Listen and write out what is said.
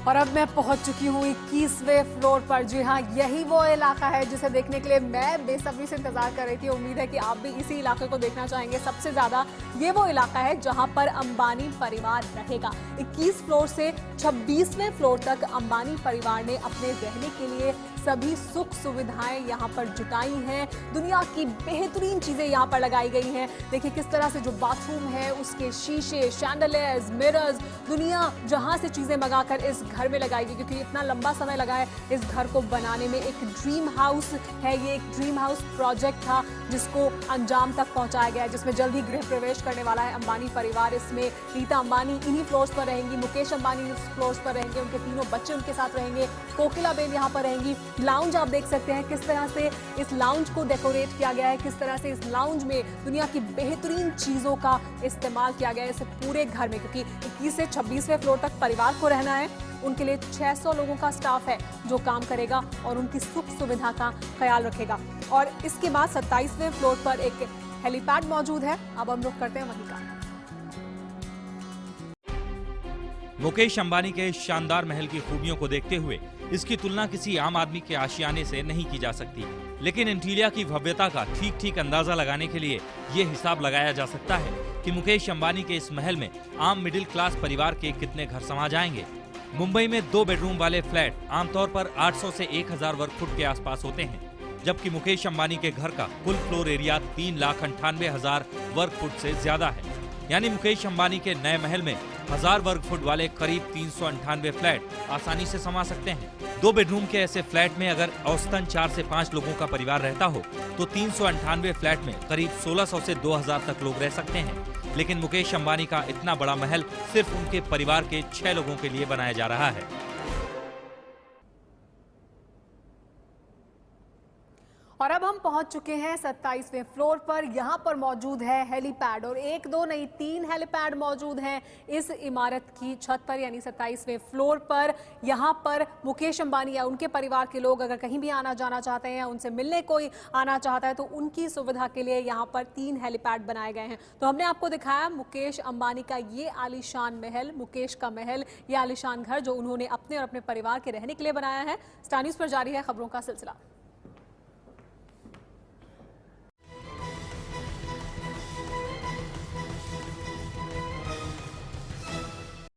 और अब मैं पहुंच चुकी हूँ 21वें फ्लोर पर। जी हाँ, यही वो इलाका है जिसे देखने के लिए मैं बेसब्री से इंतजार कर रही थी। उम्मीद है कि आप भी इसी इलाके को देखना चाहेंगे सबसे ज्यादा। ये वो इलाका है जहां पर अंबानी परिवार रहेगा। 21 फ्लोर से 26वें फ्लोर तक अंबानी परिवार ने अपने रहने के लिए सभी सुख सुविधाएं यहाँ पर जुटाई हैं। दुनिया की बेहतरीन चीजें यहाँ पर लगाई गई हैं। देखिए किस तरह से जो बाथरूम है उसके शीशे, शैंडलियर्स, मिरर्स, दुनिया जहां से चीजें मंगाकर इस घर में लगाई गई, क्योंकि इतना लंबा समय लगा है इस घर को बनाने में। एक ड्रीम हाउस है ये, एक ड्रीम हाउस प्रोजेक्ट था जिसको अंजाम तक पहुंचाया गया है, जिसमें जल्द ही गृह प्रवेश करने वाला है अंबानी परिवार। इसमें रीता अंबानी इन्हीं फ्लोर्स पर रहेंगी, मुकेश अंबानी इस फ्लोर्स पर रहेंगे, उनके तीनों बच्चे उनके साथ रहेंगे, कोकिला बेन यहाँ पर रहेंगी। लाउंज आप देख सकते हैं किस तरह से इस लाउंज को डेकोरेट किया गया है, किस तरह से इस लाउंज में दुनिया की बेहतरीन चीजों का इस्तेमाल किया गया है इस पूरे घर में। क्योंकि 21 से 26वें फ्लोर तक परिवार को रहना है, उनके लिए 600 लोगों का स्टाफ है जो काम करेगा और उनकी सुख सुविधा का ख्याल रखेगा। और इसके बाद 27वें फ्लोर पर एक हेलीपैड मौजूद है। अब हम रुख करते हैं वहीं का। मुकेश अंबानी के इस शानदार महल की खूबियों को देखते हुए इसकी तुलना किसी आम आदमी के आशियाने से नहीं की जा सकती, लेकिन इंटीरिया की भव्यता का ठीक ठीक अंदाजा लगाने के लिए ये हिसाब लगाया जा सकता है कि मुकेश अंबानी के इस महल में आम मिडिल क्लास परिवार के कितने घर समा जाएंगे। मुंबई में 2 बेडरूम वाले फ्लैट आमतौर पर 800 से 1000 वर्ग फुट के आसपास होते हैं, जबकि मुकेश अंबानी के घर का कुल फ्लोर एरिया 3,98,000 वर्ग फुट से ज्यादा है। यानी मुकेश अंबानी के नए महल में 1000 वर्ग फुट वाले करीब 398 फ्लैट आसानी से समा सकते हैं। 2 बेडरूम के ऐसे फ्लैट में अगर औसतन 4 से 5 लोगों का परिवार रहता हो तो 398 फ्लैट में करीब 1600 से 2000 तक लोग रह सकते हैं। लेकिन मुकेश अंबानी का इतना बड़ा महल सिर्फ उनके परिवार के 6 लोगों के लिए बनाया जा रहा है। और अब हम पहुंच चुके हैं 27वें फ्लोर पर। यहाँ पर मौजूद है हेलीपैड, और 1 2 नहीं 3 हेलीपैड मौजूद हैं इस इमारत की छत पर, यानी 27वें फ्लोर पर। यहाँ पर मुकेश अंबानी या उनके परिवार के लोग अगर कहीं भी आना जाना चाहते हैं या उनसे मिलने कोई आना चाहता है तो उनकी सुविधा के लिए यहाँ पर 3 हेलीपैड बनाए गए हैं। तो हमने आपको दिखाया मुकेश अंबानी का ये आलीशान महल, मुकेश का महल, ये आलीशान घर जो उन्होंने अपने और अपने परिवार के रहने के लिए बनाया है। स्टार न्यूज़ पर जारी है खबरों का सिलसिला।